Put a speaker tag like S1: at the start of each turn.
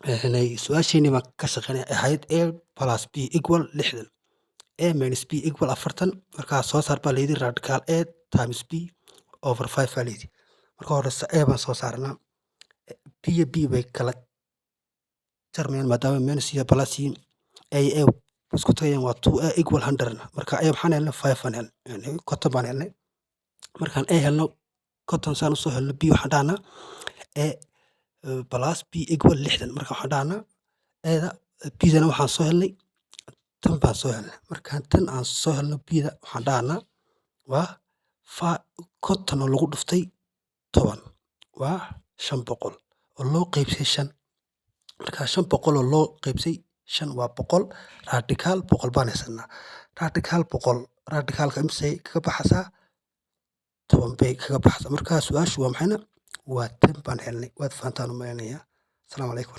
S1: su-aashayni baan ka shaqeynaya ahayd a plus b equal 60 a minus b equal 40 markaa soo saar baa layidhi radical a times b over 5 baa layidhi marka horeysa a baan soo saarnaa b iyo b bay kala jarmayaan maadaama minus iyo plus yihiin a iyo a isku tagayaan waa 2a equal 100 marka a waxaan helnay 5 baan helnay konton baan helnay markaan a helno konton saan usoo helno b waxaan dhahnaa a plus b equal 60 marka waxaan dhahnaa ada bdana waxaan soo helnay tan baan soo helnay markaan tan aan soo helno bda waxaan dhahnaa waa konton oo lagu dhuftay 10 waa 500 oo loo qaybsay 5 marka 500 oo loo qaybsay 5 waa 100 radical 100 baan haysanaa radical 100 radicalka imse kaga baxaysaa 10 bay kaga baxaysaa marka su-aashu waa maxayna waa tan baan helnay waad fahantaan u maleynayaa asalaamu calaykum